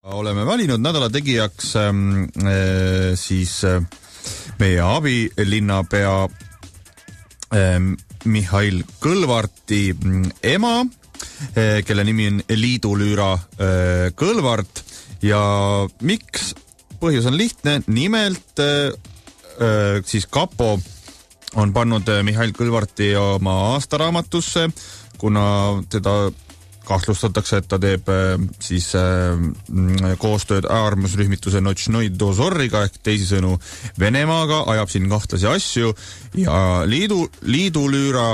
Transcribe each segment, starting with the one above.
Oleme valinud nädala tegijaks siis meie abilinnapea Mihhail Kõlvarti ema, kelle nimi on Liidulüüra Kõlvart ja miks? Põhjus on lihtne, nimelt siis Kapo on pannud Mihhail Kõlvarti oma aastaraamatusse, kuna teda kahtlustatakse, et ta teeb siis koostööd äärmusrühmituse Notšnoi Dozoriga ehk teisisõnu Venemaaga, ajab siin kahtlasi asju ja Liidulüüra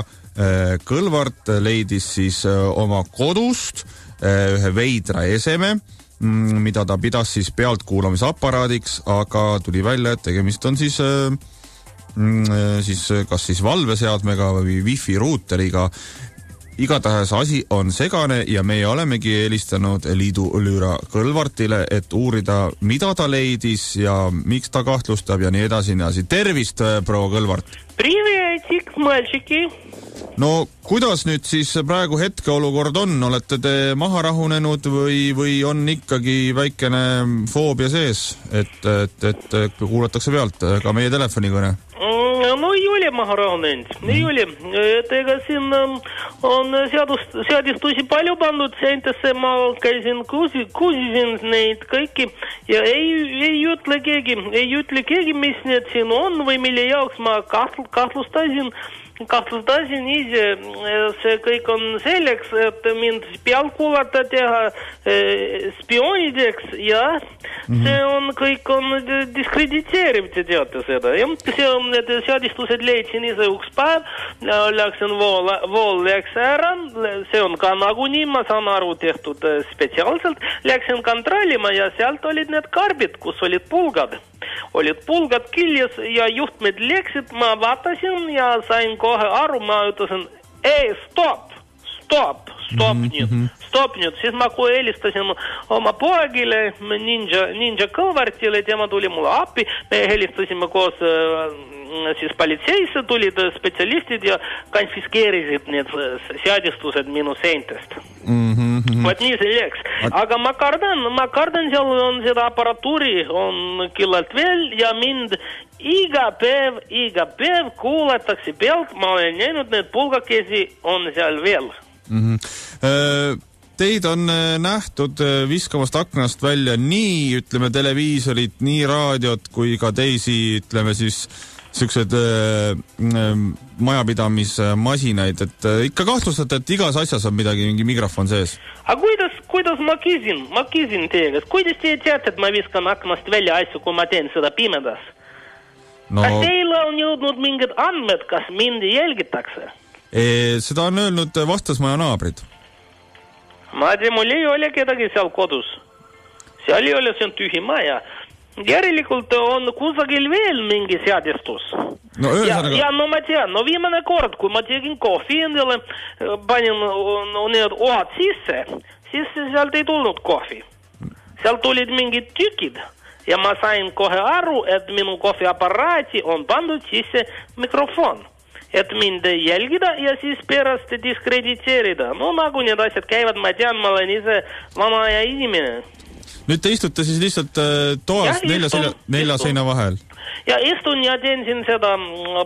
Kõlvart leidis siis oma kodust ühe veidra eseme, mida ta pidas siis pealtkuulamisaparaadiks, aga tuli välja, et tegemist on siis kas siis valveseadmega või wifi ruuteriga. Igatahes asi on segane ja meie olemegi helistanud Liidulüüra Kõlvartile, et uurida, mida ta leidis ja miks ta kahtlustab ja nii edasi. Tervist, proua Kõlvart! Privetik, malčiki! No, kuidas nüüd siis praegu hetkeolukord on? Olete te maha rahunenud või on ikkagi väikene foobia sees, et kuulatakse pealt ka meie telefonikõne? No ei ole maha rahunenud, ei ole. Et ega siin on seadistusi palju pandud seintesse, ma käisin, kuusisin neid kõiki ja ei ütle keegi, mis need siin on või mille jaoks ma kahtlustasin ise, see kõik on selleks, et mind pealkuulata teha spioonideks ja see on kõik diskrediteeriv, te teate seda. Ja need seadistused leidsin ise üks päev, läksin vool läks ära, see on ka nagunii, ma saan aru tehtud spetsiaalselt, läksin kontrollima ja sealt olid need karbid, kus olid pulgad küljes ja juhtmed läksid, ma vaatasin ja sain kohe aru, ma ütlesin, stop nüüd, siis ma kui helistasin oma poegile, Ninja Kõlvartile, tema tuli mulle appi, me helistasime koos siis politseisse, tulid spetsialistid ja konfiskeerisid need seadistused minu seintest. Vaat nii see läks. Aga ma kardan, seal on seda aparatuuri on küllalt veel ja mind iga päev kuulatakse pealt, ma olen näinud, need pulgakesi on seal veel. Teid on nähtud viskamast aknast välja nii, ütleme, televiisorit, nii raadiot kui ka teisi, ütleme siis siuksed majapidamismasinaid, et ikka kahtlustate, et igas asjas on mingi mikrofon sees. Aga kuidas ma küsin teie, kuidas te teate, et ma viskan aknast välja asju, kui ma teen seda pimedas? No, kas teile on jõudnud mingid andmed, kas mind jälgitakse? Seda on öelnud vastasmaja naabrid. Ma tea, mul ei ole kedagi seal kodus. Seal ei ole, see on tühi maja. Järelikult on kusagil veel mingi seadistus. No, ja no ma tean, viimane kord, kui ma tegin kohvi endale, panin need ohad sisse, siis sealt ei tulnud kohvi. Sealt tulid mingid tükid ja ma sain kohe aru, et minu kohviaparaati on pandud sisse mikrofon. Et mind jälgida ja siis pärast diskrediteerida. No nagu need asjad käivad, ma tean, ma olen ise vana ja inimene. Nüüd te istute siis lihtsalt toas nelja seina vahel? Ja istun ja teen siin seda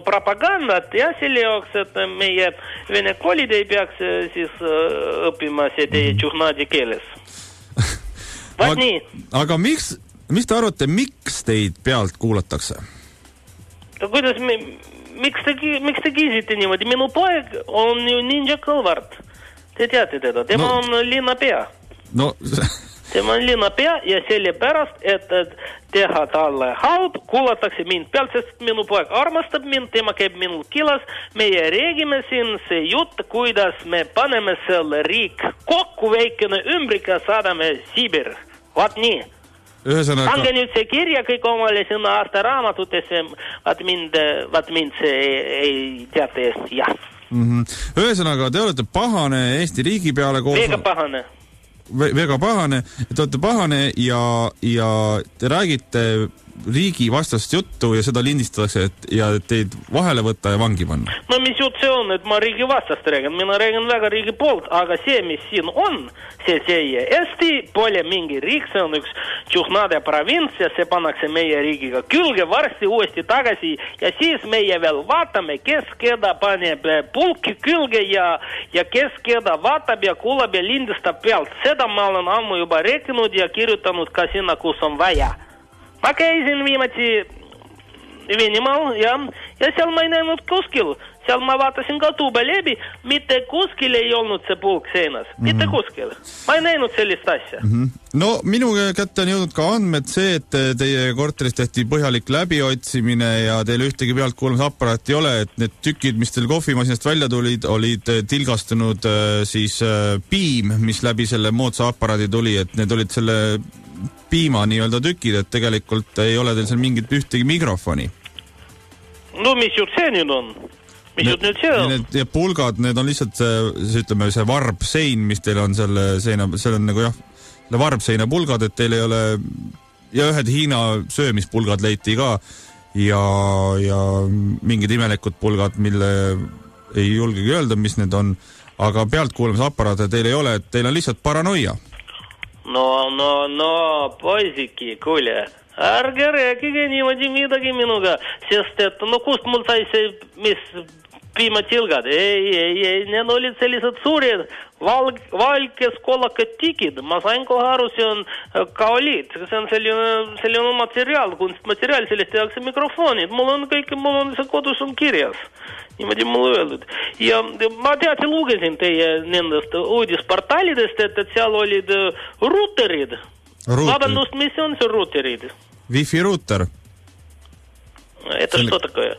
propagandat ja selle jaoks, et meie vene koolid ei peaks siis õppima seda tšuhnadi keeles. Vaat nii. Aga mis te arvate, miks teid pealt kuulatakse? Kuidas miks te küsite niimoodi? Minu poeg on ju Ninja Kõlvart. Te teate teda, tema on linnapea. Tema on linnapea ja sellepärast, et teha talle halb, kuulatakse mind pealt, sest minu poeg armastab mind, tema käib minul kilas. Meie räägime siin see jutt, kuidas me paneme selle riik kokku väikene ümbrika, saadame Sibir. Vaat nii. Pange nüüd see kirja kõik omale sinna aastaraamatutesse, vaat mind see ei teate, jah. Ühesõnaga, te olete pahane Eesti riigi peale koos... Väga pahane, te olete pahane ja te räägite riigi vastast juttu ja seda lindistatakse ja teid vahele võtta ja vangi panna. No mis jutt see on, et ma riigi vastast räägin, mina räägin väga riigi poolt, aga see, mis siin on, see Eesti pole mingi riik, see on üks Tšuhnade provints ja see pannakse meie riigiga külge varsti uuesti tagasi ja siis meie veel vaatame, kes keda paneb pulki külge ja kes keda vaatab ja kuulab ja lindistab pealt. Seda ma olen ammu juba rääkinud ja kirjutanud ka sinna, kus on vaja. Ma käisin viimati Venemaal ja seal ma ei näinud kuskil. Seal ma vaatasin ka tuba läbi, mitte kuskil ei olnud see pulk seinas. Mitte kuskil. Ma ei näinud sellist asja. No minu kätte on jõudnud ka andmed see, et teie korteris tehti põhjalik läbiotsimine ja teil ühtegi pealtkuulamisaparaati ei ole, et need tükid, mis teil kohvimasinast välja tulid, olid tilgastunud siis piim, mis läbi selle moodsa aparaadi tuli, et need olid selle piima nii-öelda tükid, et tegelikult ei ole teil seal mingit ühtegi mikrofoni. No mis jutt see nüüd on? Need pulgad, need on lihtsalt ütleme, see varbsein, mis teil on selle seina, seal on nagu jah, varbseina pulgad, et teil ei ole ja ühed Hiina söömispulgad leiti ka ja mingid imelikud pulgad, mille ei julgegi öelda, mis need on, aga pealtkuulamisaparaate teil ei ole, et teil on lihtsalt paranoia. No, poisiki, kuule. Ärge rääkige niimoodi midagi minuga, sest et no kust mul sai see, mis piimatilgad? Ei, need olid sellised suured valges kollakad tikid. Ma sain kohe aru, see on kaoliit. See on selline materiaal, kunstmateriaal, sellest tehakse mikrofonid. Mul on see kodus on kirjas. Niimoodi mulle öeldud. Ja ma teati lugesin teie nendest uudisportaalidest, et seal olid ruuterid. Vabandust, mis on see ruuterid? Wi-Fi ruuter. Это что такое?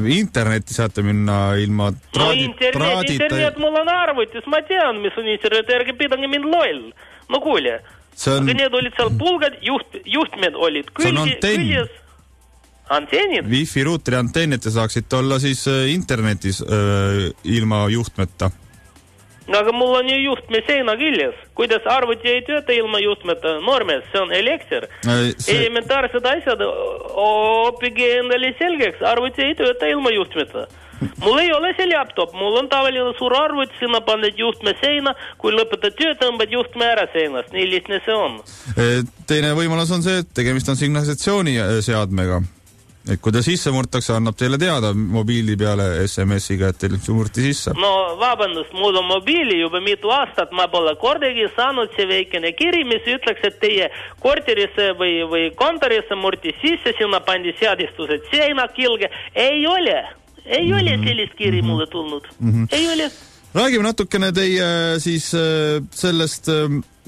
Internetti saate minna ilma traadita. Internet mul on arvutis, ma tean, mis on internet, ärge pidage mind loll. No kuule, aga need olid seal pulgad, juhtmed olid küljes. Antennid? Wi-Fi ruuteri antennid te saaksite olla siis internetis ilma juhtmeta. No aga mul on ju juhtme seina küljes. Kuidas arvuti ei tööta ilma juhtmeta? Normes, see on elekter. Elementaarsed asjad oppige endale selgeks. Arvuti ei tööta ilma juhtmeta. Mul ei ole see laptop. Mul on tavaline suur arvuti, sinna pandud juhtme seina. Kui lõpetad töö, tõmbad juhtme ära seinast. Nii lihtne see on. Teine võimalus on see, et tegemist on signalisatsiooni seadmega. Et kui ta sisse murtakse, annab teile teada mobiili peale SMS-iga, et teil murti sisse. No vabandust, mul on mobiili juba mitu aastat, ma pole kordagi saanud see väikene kiri, mis ütleks, et teie korterisse või kontorisse murti sisse, sinna pandi seadistused seina kilge. Ei ole sellist kiri mulle tulnud. Ei ole. Räägime natukene teie siis sellest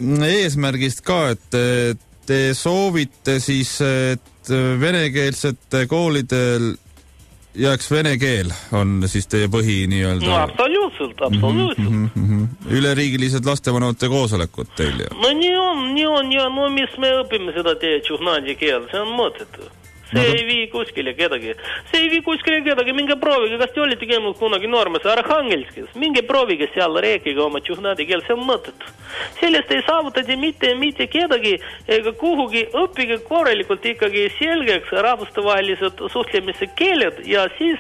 eesmärgist ka, et te soovite siis, et venekeelsete koolidel jääks vene keel, on siis teie põhi nii-öelda? No absoluutselt. Üleriigilised lastevanemate koosolekud teil ja? No nii on, no mis me õpime seda teie tšuhnadi keel, see on mõttetu. See ei vii kuskile kedagi. Minge proovige, kas te olete käinud kunagi Normas Arhangelskis? Minge proovige seal, rääkige oma tšuhnadi keel, see on mõttetu. Sellest ei saavutati mitte kedagi ega kuhugi, õppige korralikult ikkagi selgeks rahvustevahelised suhtlemise keeled ja siis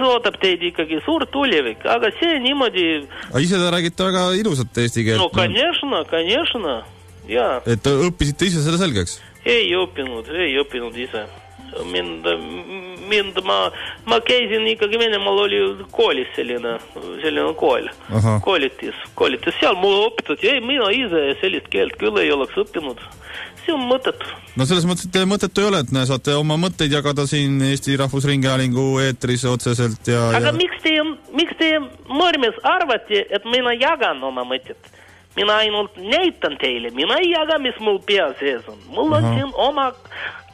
ootab teid ikkagi suur tulevik, aga see niimoodi... A ise te räägite väga ilusat eesti keelt. No, конечно, jaa. Et õppisite ise selle selgeks? Ei õppinud ise. Ma käisin ikkagi Venemaal oli koolis selline kool. Koolitis. Seal mulle õpetati, mina ise sellist keelt küll ei oleks õppinud. See on mõttetu. No selles mõttes, et mõttetu ei ole, et saate oma mõtteid jagada siin Eesti Rahvusringhäälingu eetris otseselt ja... Aga miks te Normes arvate, et mina jagan oma mõtted? Mina ainult näitan teile, mina ei jaga, mis mul pea sees on. Mul on siin oma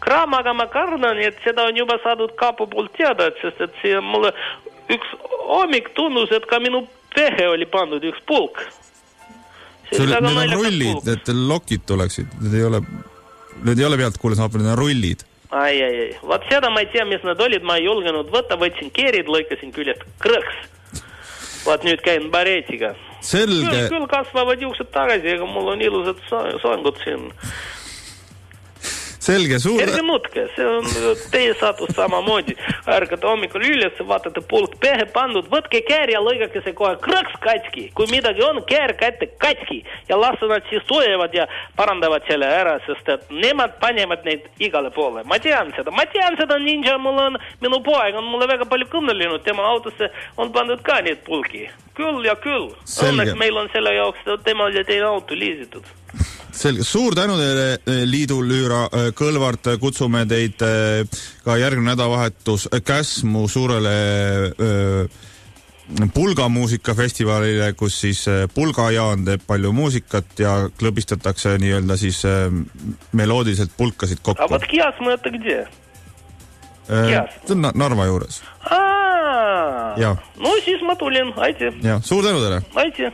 kraam, aga ma kardan, et seda on juba saadud kapu poolt teada, sest et see mulle üks hommik tunnus, et ka minu pehe oli pandud üks pulk. Need on rullid, et lokid tuleksid. Need ei ole pealtkuulasapad, need on rullid. Ai. Vaat seda ma ei tea, mis nad olid, ma ei julgenud võtta, võtsin keerid, lõikasin küljest krõks. Vaat nüüd käin baretiga. Selge. Küll kasvavad juuksed tagasi, ega mul on ilusad soengud siin. Selge, suur... Ärge nutke, see on teie saatus samamoodi. Ärgate hommikul üles, vaatate pulk pähe pandud, võtke käär ja lõigake see kohe krõks katski. Kui midagi on, käär kätte katski ja lase nad siis soevad ja parandavad selle ära, sest et nemad panevad neid igale poole. Ma tean seda ninja, minu poeg on mulle väga palju kõnelinud, tema autosse on pandud ka need pulki. Küll ja küll. Õnneks meil on selle jaoks temal ja teine auto liisitud. Selge. Suur tänu teile, Liidulüüra Kõlvart, kutsume teid ka järgmine nädalavahetus Käsmu suurele Pulga muusikafestivalile, kus siis Pulga Jaan teeb palju muusikat ja klõbistatakse nii-öelda siis meloodiliselt pulkasid kokku. A вот Kiasma это где? Narva juures. No siis ma tulin, aiti. Ja, suur tänu teile. Aiti.